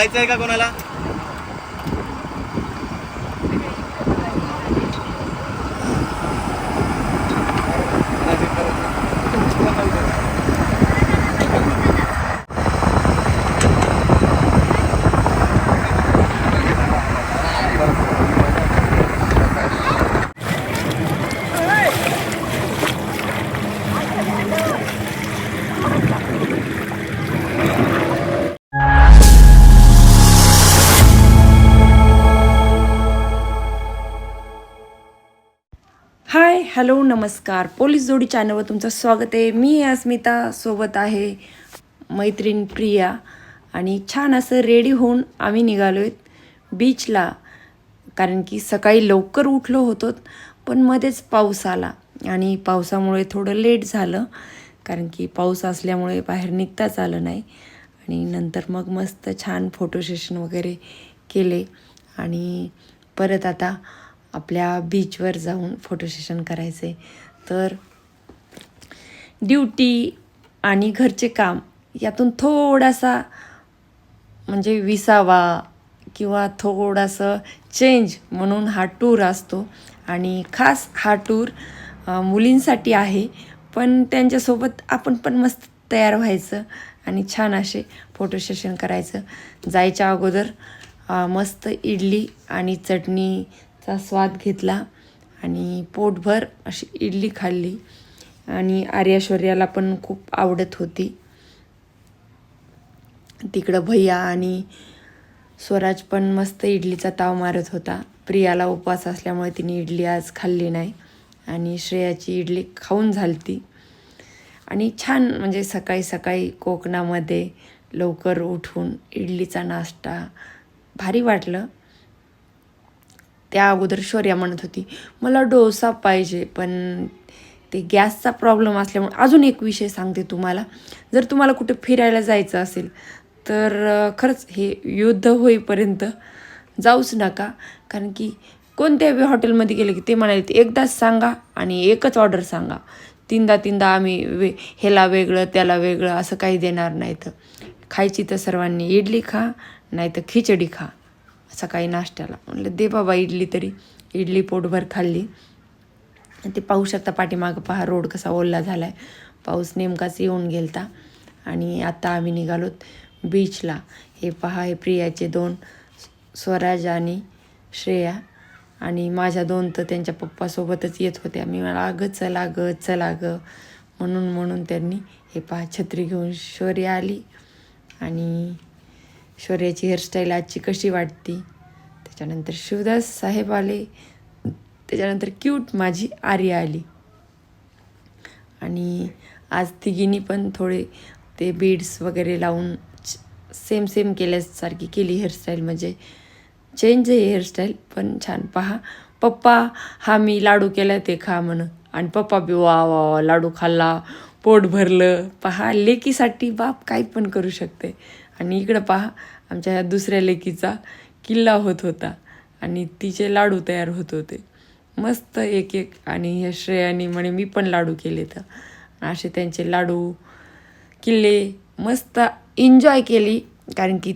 जायचं आहे का कोणाला? हाय हॅलो नमस्कार, पोलीस जोडी चॅनलवर तुमचं स्वागत आहे. मी अस्मिता, सोबत आहे मैत्रीण प्रिया. आणि छान असं रेडी होऊन आम्ही निघालो आहेत बीचला. कारण की सकाळी लवकर उठलो होतो, पण मध्येच पाऊस आला आणि पावसामुळे थोडं लेट झालं. कारण की पाऊस असल्यामुळे बाहेर निघताच आलं नाही. आणि नंतर मग मस्त छान फोटो सेशन वगैरे केले आणि परत आता आपल्या बीचवर जाऊन फोटो सेशन करायचे. तर ड्युटी आणि घरचे काम यातून थोडासा म्हणजे विसावा किंवा थोडासा चेंज म्हणून हा टूर असतो. आणि खास हा टूर मुलींसाठी आहे, पण त्यांच्यासोबत आपण पण मस्त तयार व्हायचं आणि छान असे फोटो सेशन करायचं. जायच्या अगोदर मस्त इडली आणि चटणीचा स्वाद घेतला आणि पोटभर अशी इडली खाल्ली. आणि आर्याश्वर्याला पण खूप आवडत होती. तिकडं भैया आणि स्वराज पण मस्त इडलीचा ताव मारत होता. प्रियाला उपवास असल्यामुळे तिने इडली आज खाल्ली नाही आणि श्रेयाची इडली खाऊन झालती. आणि छान म्हणजे सकाळी सकाळी कोकणामध्ये लवकर उठून इडलीचा नाश्ता भारी वाटलं. त्या अगोदर शौर्या म्हणत होती मला डोसा पाहिजे, पण ते गॅसचा प्रॉब्लेम असल्यामुळे. अजून एक विषय सांगते तुम्हाला, जर तुम्हाला कुठे फिरायला जायचं असेल तर खरंच हे युद्ध होईपर्यंत जाऊच नका. कारण की कोणत्याही हॉटेलमध्ये गेले की ते म्हणाले ते एकदाच सांगा आणि एकच ऑर्डर सांगा. तीनदा आम्ही ह्याला वेगळं त्याला वेगळं असं काही देणार नाही. तर खायची तर सर्वांनी इडली खा, नाही तर खिचडी खा सकाळी नाश्त्याला. म्हटलं दे बाबा इडली तरी. इडली पोटभर खाल्ली. ते पाहू शकता पाठीमागं पहा रोड कसा ओला झाला आहे. पाऊस नेमकाच येऊन गेलता. आणि आता आम्ही निघालोत बीचला. हे पहा हे प्रियाचे 2 स्वराज आणि श्रेया आणि माझ्या 2 तर त्यांच्या पप्पासोबतच येत होत्या. मी मला चला गं म्हणून त्यांनी हे पहा छत्री घेऊन शौर्या आली. आणि शौर्याची हेअरस्टाईल आजची कशी वाटती. त्याच्यानंतर शिवदास साहेब आले. त्याच्यानंतर क्यूट माझी आर्या आली. आणि आज तिघींनी पण थोडे ते बीड्स वगैरे लावून सेम केल्यासारखी केली हेअरस्टाईल. म्हणजे चेंज आहे हेअरस्टाईल पण छान. पहा पप्पा हा मी लाडू केला ते खा म्हण. आणि पप्पा बी वा लाडू खाल्ला, पोट भरलं. पहा लेकीसाठी बाप काही पण करू शकते. आणि इकडं पहा आमच्या ह्या दुसऱ्या लेकीचा किल्ला होत होता आणि तिचे लाडू तयार होत होते मस्त एक. आणि ह्या श्रेयानी म्हणे मी पण लाडू केले. तर असे त्यांचे लाडू किल्ले मस्त एन्जॉय केली. कारण की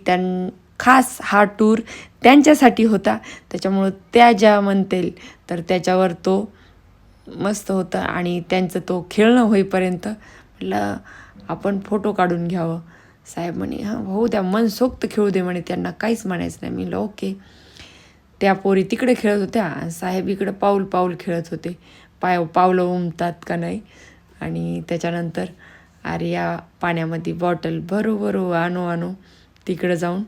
खास हा टूर त्यांच्यासाठी होता. त्याच्यामुळं त्या ज्या म्हणतील तर त्याच्यावर तो मस्त होता. आणि त्यांचं तो खेळणं होईपर्यंत म्हटलं आपण फोटो काढून घ्यावं. साहेब म्हणे हां हो द्या मनसोक्त खेळू दे म्हणे, त्यांना काहीच म्हणायचं नाही. मी म्हणलं ओके. त्या पोरी तिकडे खेळत होत्या, साहेब इकडं पाऊल खेळत होते. पावलं उमतात का नाही. आणि त्याच्यानंतर आर्या पाण्यामध्ये बॉटल भरू आणू तिकडं जाऊन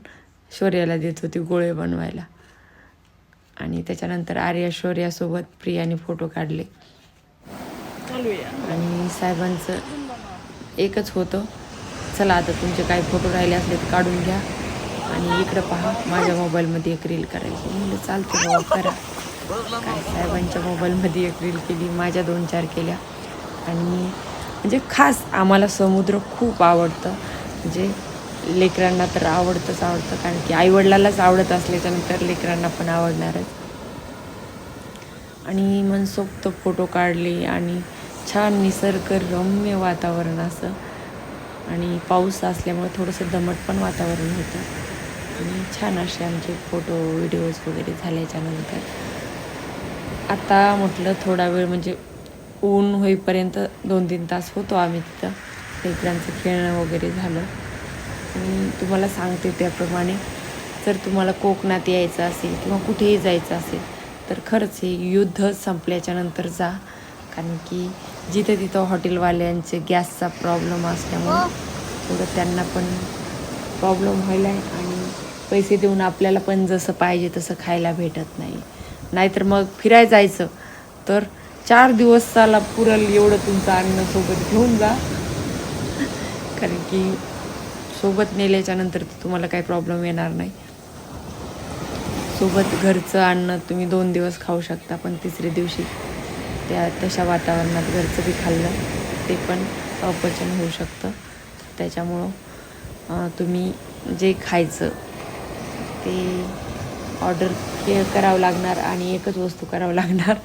शौर्याला देत होती गोळे बनवायला. आणि त्याच्यानंतर आर्या शौर्यासोबत प्रियाने फोटो काढले. आणि साहेबांचं एकच होतं चला आता तुमचे काही फोटो राहिले असले तर काढून घ्या. आणि इकडं पहा माझ्या मोबाईलमध्ये एक रील करायची. म्हणलं चालते बाबा करा. काय साहेबांच्या मोबाईलमध्ये एक रील केली, माझ्या 2-4 केल्या. आणि म्हणजे खास आम्हाला समुद्र खूप आवडतं. म्हणजे लेकरांना तर आवडतं कारण की आईवडिलालाच आवडत असल्याच्यानंतर लेकरांना पण आवडणारच. आणि मनसोक्त फोटो काढले आणि छान निसर्गरम्य वातावरण असं. आणि पाऊस असल्यामुळे थोडंसं दमट पण वातावरण होतं. आणि छान असे आमचे फोटो व्हिडिओज वगैरे झाल्याच्यानंतर आता म्हटलं थोडा वेळ म्हणजे ऊन होईपर्यंत 2-3 तास होतो आम्ही तिथं. लेकरांचं खेळणं वगैरे झालं. आणि तुम्हाला सांगते त्याप्रमाणे जर तुम्हाला कोकणात यायचं असेल किंवा कुठेही जायचं असेल तर खरंच हे युद्ध संपल्याच्यानंतर जा. कारण की जिथं तिथं हॉटेलवाल्यांचे गॅसचा प्रॉब्लेम असल्यामुळे थोडं त्यांना पण प्रॉब्लेम व्हायला आहे आणि पैसे देऊन आपल्याला पण जसं पाहिजे तसं खायला भेटत नाही. नाहीतर मग फिरायला जायचं तर 4 दिवसाला पुरल एवढं तुमचं अन्न सोबत घेऊन जा. कारण की सोबत नेल्याच्यानंतर तुम्हाला काही प्रॉब्लेम येणार नाही. सोबत घरचं अन्न तुम्ही 2 दिवस खाऊ शकता, पण तिसऱ्या दिवशी त्या तशा वातावरणात घरचं बी खाल्लं ते पण अपचन होऊ शकतं. त्याच्यामुळं तुम्ही जे खायचं ते ऑर्डर करावं लागणार आणि एकच वस्तू करावं लागणार.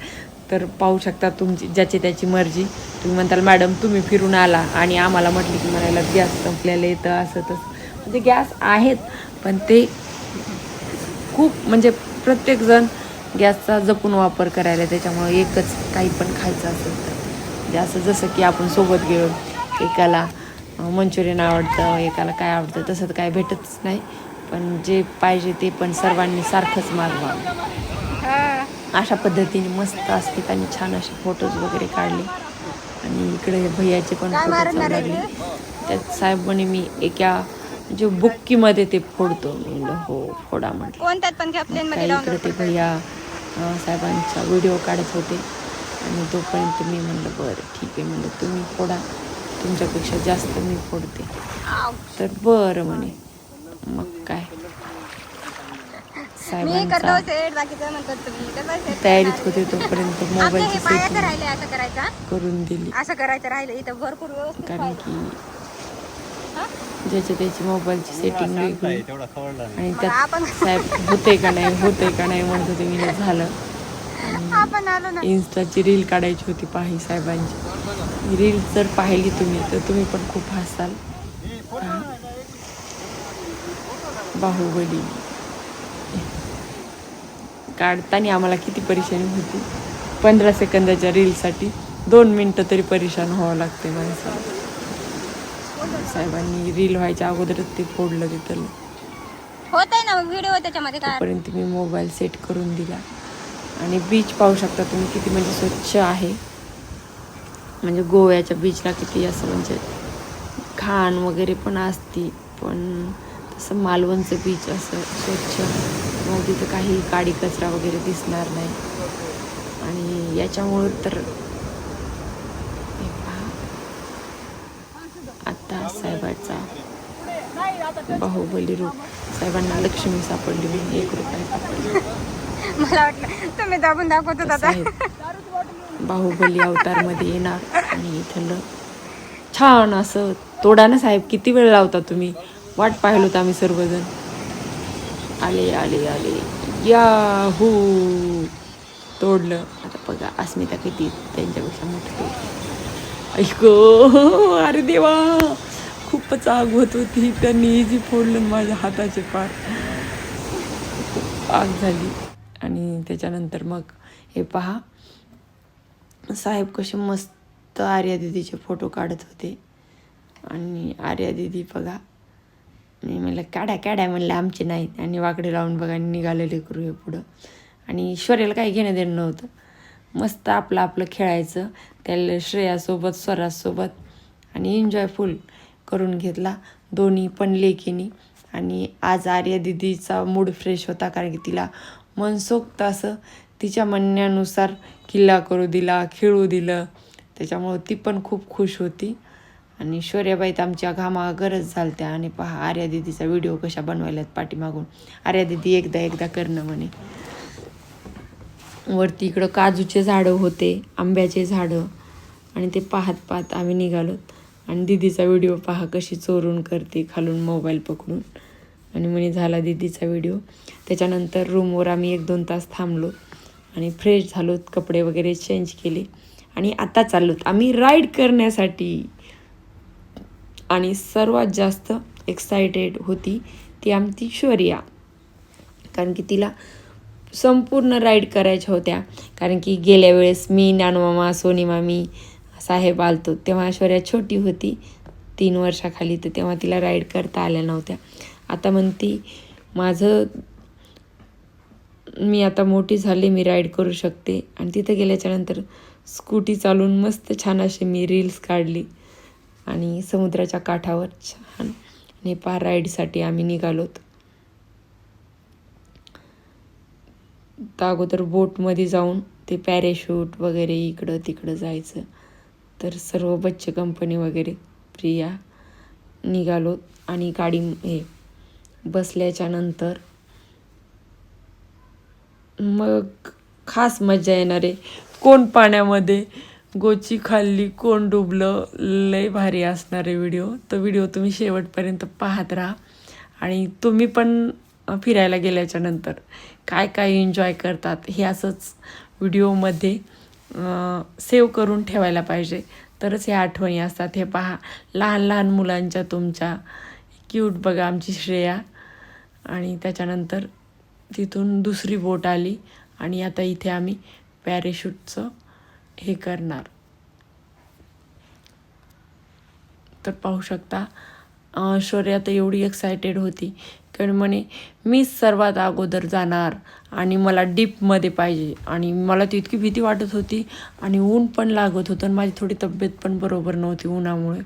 तर पाहू शकता तुमची ज्याची त्याची मर्जी. तुम्ही म्हणताल मॅडम तुम्ही फिरून आला आणि आम्हाला म्हटली की म्हणायला गॅस संपलेलं येतं असं तसं. म्हणजे गॅस आहेत पण ते खूप म्हणजे प्रत्येकजण गॅसचा जपून वापर करायला. त्याच्यामुळं एकच काही पण खायचं असेल तर म्हणजे असं जसं की आपण सोबत गेलो एकाला मंचुरियन आवडतं एकाला काय आवडतं तसं तर काय भेटतच नाही. पण जे पाहिजे ते पण सर्वांनी सारखंच मागवावं. अशा पद्धतीने मस्त असते आणि छान असे फोटोज वगैरे काढले. आणि इकडे भैयाचे पण फोटो चालू लागले. त्यात साहेब म्हणे मी एका म्हणजे बुक्कीमध्ये ते फोडतो. मी हो फोडा म्हटलं. काही इकडे ते भैया साहेबांचा व्हिडिओ काढत होते आणि तोपर्यंत मी म्हणलं बरं ठीक आहे म्हणलं तुम्ही फोडा, तुमच्यापेक्षा जास्त मी फोडते. तर बरं म्हणे. मग काय साहेबांचा तयारीत होते तोपर्यंत मोबाईलची सेटिंग करून दिली. कारण की ज्याच्या त्याची मोबाईलची सेटिंग वेगळी आणि त्यात साहेब होते का नाही म्हणत होते. मी झालं आणि इन्स्टाची रील काढायची होती पाही साहेबांची. रील जर पाहिली तुम्ही तर तुम्ही पण खूप हसाल. बाहुबली काढताना आम्हाला किती परेशानी होती. 15 सेकंदाच्या रीलसाठी 2 मिनटं तरी परेशान व्हावं लागते माणसाला. साहेबांनी रील व्हायच्या अगोदरच ते फोडलं तिथं होत आहे ना व्हिडिओ त्याच्यामध्ये. तोपर्यंत मी मोबाईल सेट करून दिला. आणि बीच पाहू शकता तुम्ही किती म्हणजे स्वच्छ आहे. म्हणजे गोव्याच्या बीचला किती असं म्हणजे घाण वगैरे पण असती, पण तसं मालवणचं बीच असं स्वच्छ. मग तिथं काही काडी कचरा वगैरे दिसणार नाही. आणि याच्यामुळं तर आता साहेबाचा बाहुबली रूप. साहेबांना लक्ष्मी सापडली म्हणून 1 रुपया सापडली. मला वाटलं तुम्ही दाबून दाखवत होता. बाहुबली अवतारमध्ये येणार आणि इथलं छान असं तोडा ना साहेब. किती वेळ लावता तुम्ही? वाट पाहिलो तर आम्ही सर्वजण. आले आले आले याहू तोडलं. आता बघा अस्मिता किती त्यांच्यापेक्षा मोठं तोडलं. ऐक अरे देवा खूपच आग होत होती. त्यांनी इझी फोडलं माझ्या हाताचे पार खूप आग झाली. आणि त्याच्यानंतर मग हे पहा साहेब कसे मस्त आर्या दिदीचे फोटो काढत होते. आणि आर्या दिदी बघा मी म्हणलं काढ्या म्हणलं आमचे नाहीत. आणि वाकडे लावून बघा निघालेले करू हे पुढं. आणि ईश्वरीला काही घेणं देणं नव्हतं. मस्त आपलं खेळायचं. त्याला श्रेयासोबत स्वरासोबत आणि एन्जॉय फुल करून घेतला दोन्ही पण लेकीनी. आणि आज आर्या दिदीचा मूड फ्रेश होता कारण की तिला मनसोक्त असं तिच्या म्हणण्यानुसार किल्ला करू दिला, खेळू दिलं. त्याच्यामुळं ती पण खूप खुश होती. आणि शौर्याबाईत आमच्या घामागरज झालत्या. आणि पहा आर्या दिदीचा व्हिडिओ कशा बनवायल्यात पाठीमागून. आर्या दिदी एकदा करणं म्हणे. वरती इकडं काजूचे झाडं होते, आंब्याचे झाडं. आणि ते पाहत आम्ही निघालो. आणि दिदीचा व्हिडिओ पहा कशी चोरून करते खालून मोबाईल पकडून. आणि म्हणे झाला दिदीचा व्हिडिओ. त्याच्यानंतर रूमवर आम्ही 1-2 तास थांबलो आणि फ्रेश झालो, कपडे वगैरे चेंज केले. आणि आता चाललो आम्ही राईड करण्यासाठी. आणि सर्वात जास्त एक्सायटेड होती ती आमची शौर्या. कारण की तिला संपूर्ण राईड करायच्या होत्या. कारण की गेल्या वेळेस मी, ज्ञानमामा, सोनी मामी, साहेब आलतो तेव्हा शौर्या छोटी होती 3 वर्षाखाली, तर तेव्हा तिला राईड करता आल्या नव्हत्या. आता म्हणती मी आता मोठी झाली, मी राईड करू शकते. आणि तिथं गेल्याच्यानंतर स्कूटी चालवून मस्त छान अशी मी रील्स काढली आणि समुद्राच्या काठावर छान नेपाळ राईडसाठी आम्ही निघालोत. तर अगोदर बोटमध्ये जाऊन ते पॅरेशूट वगैरे इकडं तिकडं जायचं. तर सर्व बच्चे कंपनी वगैरे प्रिया निघालो आणि गाडी बसल्याच्या नंतर मग खास मजा येणार आहे. कोण पाण्यामध्ये गोची खाल्ली, कोण डुबलं, लय भारी असणार आहे व्हिडिओ. तो व्हिडिओ तुम्ही शेवटपर्यंत पाहत राहा. आणि तुम्ही पण फिरायला गेल्याच्या नंतर काय काय एन्जॉय करतात हे असंच व्हिडिओमध्ये सेव्ह करून ठेवायला पाहिजे, तरच ह्या आठवणी असतात. हे पहा, लहान लहान मुलांच्या तुमच्या क्यूट बघा आमची श्रेया. आणि त्याच्यानंतर तिथून दुसरी बोट आली आणि आता इथे आम्ही पॅरेशूटचं हे करणार. तर पाहू शकता शौर्या तर एवढी एक्सायटेड होती, कारण म्हणे मीच सर्वात अगोदर जाणार आणि मला डीपमध्ये पाहिजे. आणि मला ती इतकी भीती वाटत होती आणि ऊन पण लागत होतं आणि माझी थोडी तब्येत पण बरोबर नव्हती उन्हामुळे.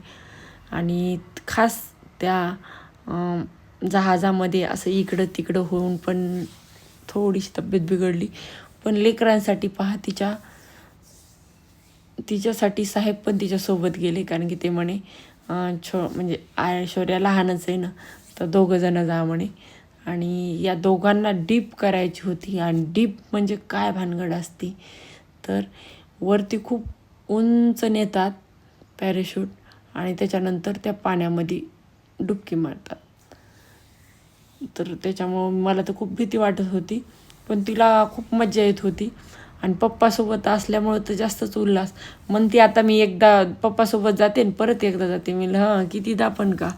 आणि खास त्या जहाजामध्ये असं इकडं तिकडं होऊन पण थोडीशी तब्येत बिघडली. पण लेकरांसाठी पहा, तिच्यासाठी साहेब पण तिच्यासोबत गेले. कारण की ते म्हणे म्हणजे शौर्या लहानच आहे ना, तर 2 जण जा म्हणे. आणि या दोघांना डीप करायची होती. आणि डीप म्हणजे काय भानगड असते, तर वरती खूप उंच नेतात पॅरेशूट आणि त्याच्यानंतर त्या पाण्यामध्ये डुबकी मारतात. तर त्याच्यामुळं मला तर खूप भीती वाटत होती, पण तिला खूप मजा येत होती. आणि पप्पासोबत असल्यामुळं तर जास्तच उल्हास. म्हणते आता मी एकदा पप्पासोबत जाते आणि परत एकदा जाते. मी कितीदा पण का.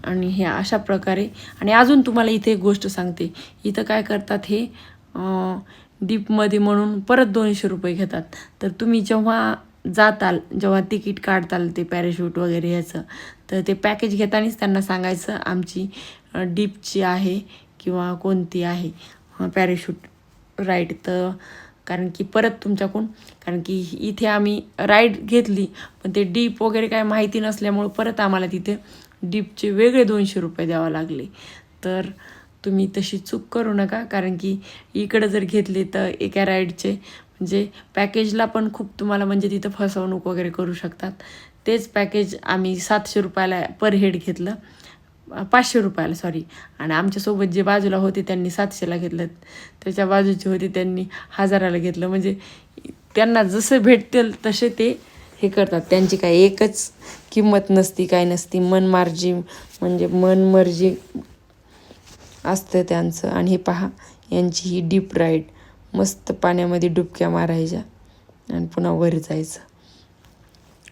आणि हे अशा प्रकारे. आणि अजून तुम्हाला इथे एक गोष्ट सांगते, इथं काय करतात, हे डीपमध्ये म्हणून परत 200 रुपये घेतात. तर तुम्ही जेव्हा तिकीट काढताल ते पॅरेशूट वगैरे ह्याचं, तर ते पॅकेज घेतानाच त्यांना सांगायचं आमची डीपची आहे किंवा कोणती आहे पॅरेशूट राईड. तर कारण की परत तुमच्याकडून, कारण की इथे आम्ही राईड घेतली पण ते डीप वगैरे काय माहिती नसल्यामुळं परत आम्हाला तिथे डीपचे वेगळे 200 रुपये द्यावं लागले. तर तुम्ही तशी चूक करू नका. कारण की इकडं जर घेतले तर एका राईडचे म्हणजे पॅकेजला पण खूप तुम्हाला म्हणजे तिथं फसवणूक वगैरे करू शकतात. तेच पॅकेज आम्ही 700 रुपयाला पर हेड घेतलं, 500 रुपयाला सॉरी. आणि आमच्यासोबत जे बाजूला होते त्यांनी 700ला घेतलं, त्याच्या बाजूचे होते त्यांनी 1000ला घेतलं. म्हणजे त्यांना जसं भेटतील तसे ते हे करतात. त्यांची काय एकच किंमत नसती, काय नसती. मनमर्जी असतं त्यांचं. आणि हे पहा, यांची ही डीप राईड, मस्त पाण्यामध्ये डुबक्या मारायच्या आणि पुन्हा वर जायचं.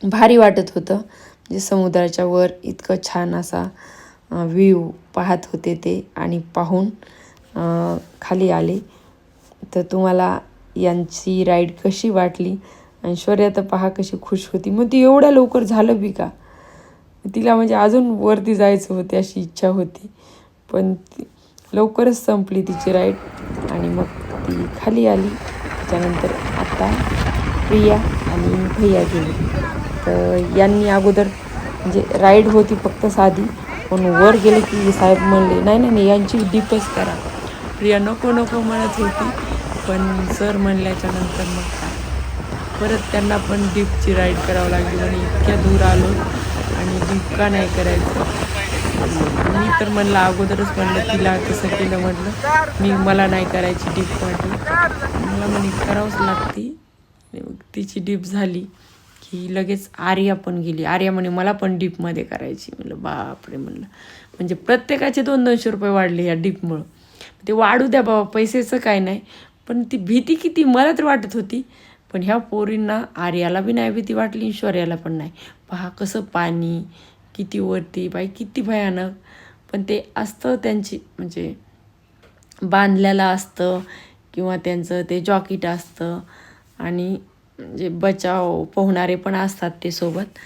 भारी वाटत होतं. म्हणजे समुद्राच्या वर इतकं छान असा व्ह्यू पाहत होते ते. आणि पाहून खाली आले. तर तुम्हाला यांची राईड कशी वाटली. आणि शौर्या तर पहा कशी खुश होती. मग ती एवढ्या लवकर झालं बी का, तिला म्हणजे अजून वरती जायचं होती अशी इच्छा होती, पण लवकरच संपली तिची राईड. आणि मग ती खाली आली. त्याच्यानंतर आता प्रिया आणि भैया गेले. तर यांनी अगोदर म्हणजे राईड होती फक्त साधी, पण वर गेले की साहेब म्हणले नाही नाही यांची डीपच करा. प्रिया नको नको म्हणत होती, पण सर म्हणल्याच्यानंतर मग काय परत त्यांना पण डीपची राईड करावं लागली. आणि इतक्या दूर आलो आणि डीप का नाही करायचं. मी तर म्हणलं अगोदरच म्हणलं तिला कसं केलं, म्हटलं मला नाही करायची डीप वाटली, मला म्हणे करावंच लागते. मग तिची डीप झाली की लगेच आर्या पण गेली. आर्या म्हणे मला पण डीपमध्ये करायची. म्हणलं बापरे, म्हणलं म्हणजे प्रत्येकाचे 200-200 रुपये वाढले या डीपमुळं. ते वाढू द्या बाबा, पैसेचं काय नाही, पण ती भीती किती मला तर वाटत होती. पण ह्या पोरींना आर्याला बी नाही भीती वाटली, शौर्याला पण नाही. पहा कसं पाणी किती वरती, बाई किती भयानक. पण ते असतं त्यांची म्हणजे बांधलेलं असतं किंवा त्यांचं ते जॉकेट असतं आणि म्हणजे बचाव पोहणारे पण असतात ते सोबत.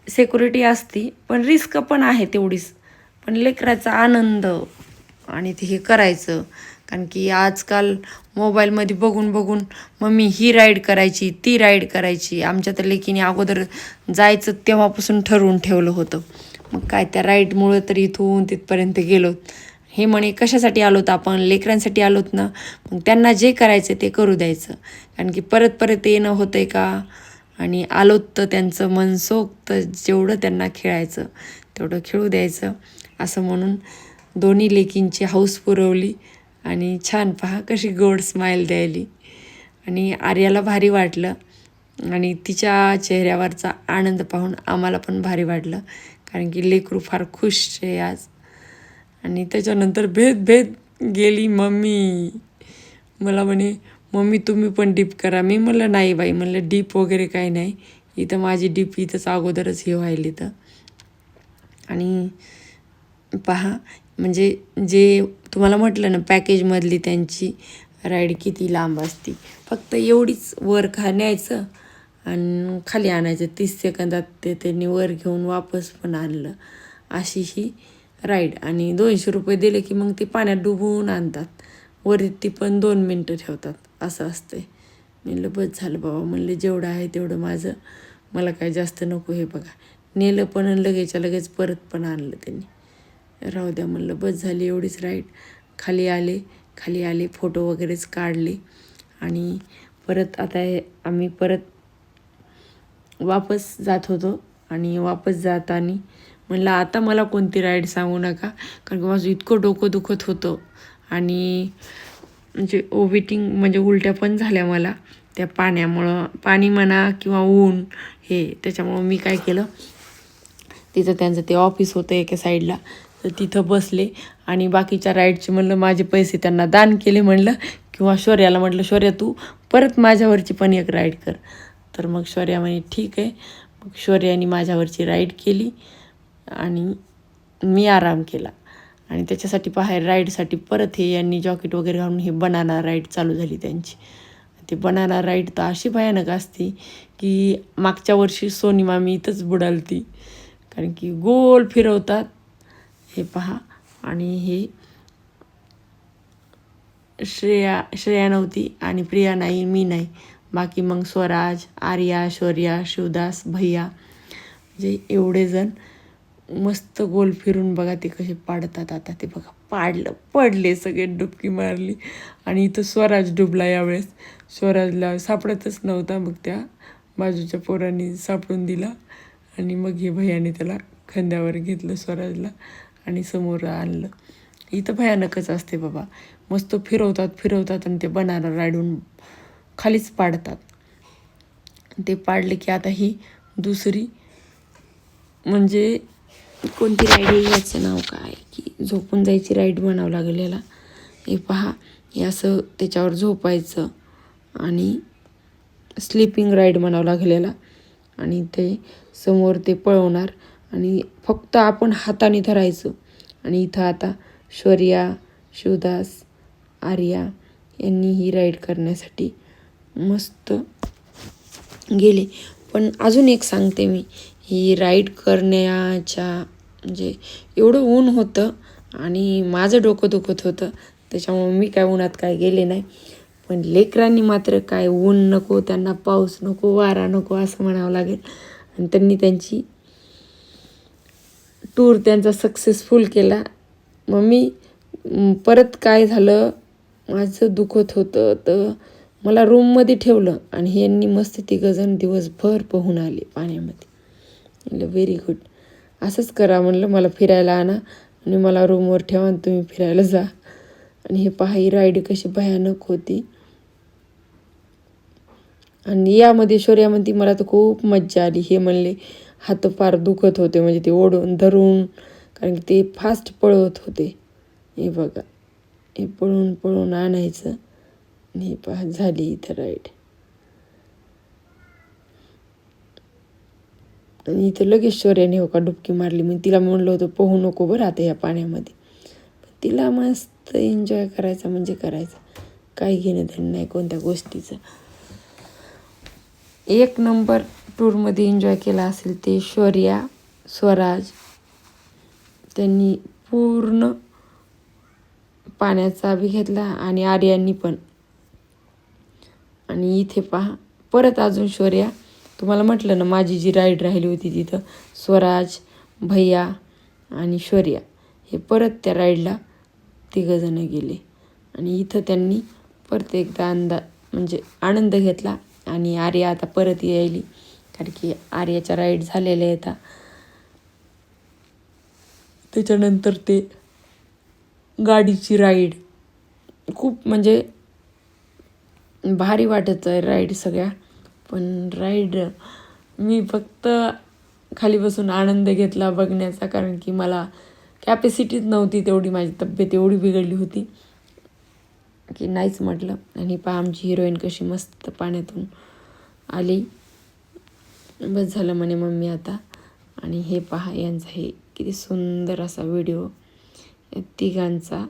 सिक्युरिटी असती पण रिस्क पण आहे तेवढीच. पण लेकराचा आनंद आणि ते हे करायचं, कारण की आजकाल मोबाईलमध्ये बघून बघून मम्मी ही राईड करायची ती राईड करायची. आमच्या तर लेकीने अगोदर जायचं तेव्हापासून ठरवून ठेवलं होतं. मग काय त्या राईडमुळं तर इथून तिथपर्यंत गेलो. हे म्हणे कशासाठी आलोत आपण, लेकरांसाठी आलोत ना, मग त्यांना जे करायचं ते करू द्यायचं. कारण की परत परत येणं होतं आहे का, आणि आलोत तर त्यांचं मनसोक्त जेवढं त्यांना खेळायचं तेवढं खेळू द्यायचं असं म्हणून दोन्ही लेकींची हौस पुरवली. आणि छान पहा कशी गोड स्माईल द्यायली. आणि आर्याला भारी वाटलं आणि तिच्या चेहऱ्यावरचा आनंद पाहून आम्हाला पण भारी वाटलं, कारण की लेकरू फार खुश आहे आज. आणि त्याच्यानंतर भेद भेद गेली मम्मी. मला म्हणे मम्मी तुम्ही पण डीप करा. मी म्हणलं नाही बाई, म्हणलं डीप वगैरे काही नाही, इथं माझी डीप इथंच अगोदरच हे व्हायली तर. आणि पहा म्हणजे जे तुम्हाला म्हटलं ना पॅकेजमधली त्यांची राईड किती लांब असती. फक्त एवढीच वर न्यायचं आणि खाली आणायचं. 30 सेकंदात ते त्यांनी वर घेऊन वापस पण आणलं. अशी ही राईड. आणि 200 रुपये दिले की मग ते पाण्यात डुबवून आणतात. वरती पण 2 मिनटं ठेवतात. असं असतंय. म्हणलं बस झालं बाबा, म्हणलं जेवढं आहे तेवढं माझं, मला काय जास्त नको. हे बघा नेलं पण लगेचच्या लगेच परत पण आणलं त्यांनी. राहू द्या म्हणलं, बस झाली एवढीच राईड. खाली आले फोटो वगैरेच काढले. आणि परत आता आम्ही परत वापस जात होतो. आणि वापस जाताना म्हणलं आता मला कोणती राईड सांगू नका, कारण की माझं इतकं डोकं दुखत होतं आणि म्हणजे ओव्हिटिंग म्हणजे उलट्या पण झाल्या मला त्या पाण्यामुळं. पाणी म्हणा किंवा ऊन हे, त्याच्यामुळं मी काय केलं, तिथं त्यांचं ते ऑफिस होतं एका साईडला, तर तिथं बसले आणि बाकीच्या राईडचे म्हणलं माझे पैसे त्यांना दान केले म्हणलं. किंवा शौर्याला म्हटलं शौर्या तू परत माझ्यावरची पण एक राईड कर. तर मग शौर्या म्हणे ठीक आहे. मग शौर्याने माझ्यावरची राईड केली आणि मी आराम केला. आणि त्याच्यासाठी बाहेर राईडसाठी परत हे यांनी जॉकेट वगैरे घालून हे बनाना राईड चालू झाली त्यांची. ती बनाना राईड तर अशी भयानक असती की मागच्या वर्षी सोनी मामी इथंच बुडालती, कारण की गोल फिरवतात. हे पहा. आणि हे श्रेया नव्हती आणि प्रिया नाही, मी नाही, बाकी मग स्वराज, आर्या, शौर्या, शिवदास, भैया, म्हणजे एवढे जण मस्त गोल फिरून बघा ते कसे पाडतात. आता ते बघा पडले सगळे, डुबकी मारली. आणि इथं स्वराज डुबला यावेळेस. स्वराजला सापडतच नव्हता, मग त्या बाजूच्या पोरांनी सापडून दिला आणि मग हे भैयाने त्याला खांद्यावर घेतलं स्वराजला आणि समोर आणलं. इथं भयानकच असते बाबा. मस्त फिरवतात आणि ते बनाना राईडून खालीच पाडतात. ते पाडले की आता ही दुसरी म्हणजे कोणती राईड, याचं नाव काय की झोपून जायची राईड म्हणावं लागेल याला. हे पहा, हे असं त्याच्यावर झोपायचं आणि स्लीपिंग राईड म्हणावं लागेल याला. आणि ते समोर ते पळवणार आणि फक्त आपण हाताने धरायचं. आणि इथं आता शौर्या, शिवदास, आर्या यांनी ही राईड करण्यासाठी मस्त गेले. पण अजून एक सांगते मी, ही राईड करण्याच्या म्हणजे एवढं ऊन होतं आणि माझं डोकं दुखत होतं, त्याच्यामुळे मी काय उन्हात काय गेले नाही. पण लेकरांनी मात्र काय ऊन नको, त्यांना पाऊस नको, वारा नको असं म्हणावं लागेल. आणि त्यांनी त्यांची टूर त्यांचा सक्सेसफुल केला. मम्मी परत काय झालं, माझं दुखत होतं तर मला रूममध्ये ठेवलं आणि यांनी मस्त तिघंजण दिवसभर पोहून आले पाण्यामध्ये. म्हणलं व्हेरी गुड, असंच करा म्हणलं, मला फिरायला आणा आणि मला रूमवर ठेवा आणि तुम्ही फिरायला जा. आणि हे पहा ही राईड कशी भयानक होती. आणि यामध्ये शौर्या म्हणती मला तर खूप मज्जा आली. हे म्हणले हात फार दुखत होते, म्हणजे ते ओढून धरून, कारण की ते फास्ट पळवत होते. हे बघा, हे पळून पळून आणायचं. आणि हे पहा झाली इथं राईड. आणि इथं लगेच शौर्याने हो का डुबकी मारली. मग तिला म्हणलं होतं पोहू नको बरं आता या पाण्यामध्ये. तिला मस्त एन्जॉय करायचा म्हणजे करायचं, काही घेणं देणं नाही कोणत्या गोष्टीचं. एक नंबर टूरमध्ये एन्जॉय केला असेल ते शौर्या, स्वराज. त्यांनी पूर्ण पाण्याचा बी घेतला आणि आर्यांनी पण. आणि इथे पहा परत अजून शौर्या, तुम्हाला म्हटलं ना माझी जी राईड राहिली होती तिथं स्वराज, भैया आणि शौर्या हे परत त्या राईडला तिघंजणं गेले. आणि इथं त्यांनी परत एकदा म्हणजे आनंद घेतला. आणि आर्या आता परत यायली, कारण की आर्याच्या राईड झालेल्या आहेत. त्याच्यानंतर ते गाडीची राईड खूप म्हणजे भारी वाटत आहे राईड सगळ्या. पण राईड मी फक्त खाली बसून आनंद घेतला बघण्याचा, कारण की मला कॅपॅसिटीच नव्हती तेवढी, माझी तब्येत एवढी बिघडली होती की नाहीच म्हटलं. आणि पहा आमची हिरोईन कशी मस्त पाण्यातून आली. बस झालं म्हणे मम्मी आता. आणि हे पहा यांचा हे किती सुंदर असा व्हिडिओ या तिघांचा.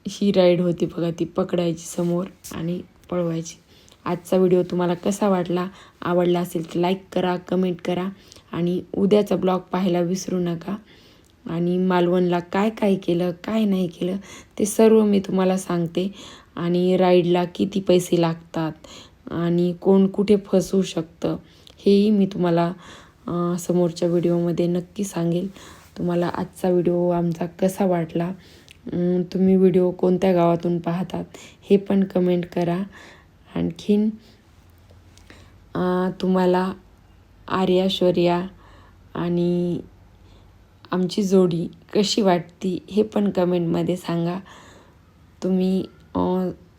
ही राईड होती बघा, ती पकडायची समोर आणि पळवायची. आजचा व्हिडिओ तुम्हाला कसा वाटला, आवडला असेल तर लाईक करा, कमेंट करा आणि उद्याचा ब्लॉग पाहायला विसरू नका. आणि मालवणला काय काय केलं काय नाही केलं ते सर्व मी तुम्हाला सांगते. आणि राईडला किती पैसे लागतात आणि कोण कुठे फसवू शकतं हेही मी तुम्हाला समोरच्या व्हिडिओमध्ये नक्की सांगेल. तुम्हाला आजचा व्हिडिओ आमचा कसा वाटला, तुम्ही व्हिडिओ कोणत्या गावातून पाहतात हे पण कमेंट करा. आणखीन तुम्हाला आर्या, शौर्या आणि आमची जोडी कशी वाटती हे पण कमेंटमध्ये सांगा. तुम्ही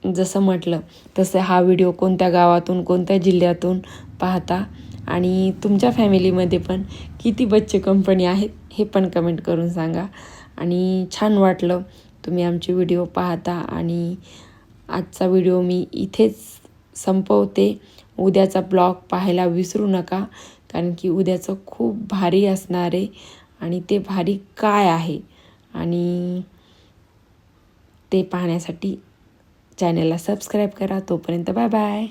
जसं म्हटलं तसं हा व्हिडिओ कोणत्या गावातून कोणत्या जिल्ह्यातून पाहता आणि तुमच्या फॅमिलीमध्ये पण किती बच्चे कंपनी आहेत हे पण कमेंट करून सांगा. आणि छान वाटलं तुम्ही आमचे व्हिडिओ पाहता. आणि आजचा व्हिडिओ मी इथेच संपवते. उद्याचा ब्लॉग पाहायला विसरू नका, कारण की उद्याचं खूप भारी असणार आहे. आणि ते भारी काय आहे आणि ते पाहण्यासाठी चॅनलला सबस्क्राईब करा. तोपर्यंत बाय बाय.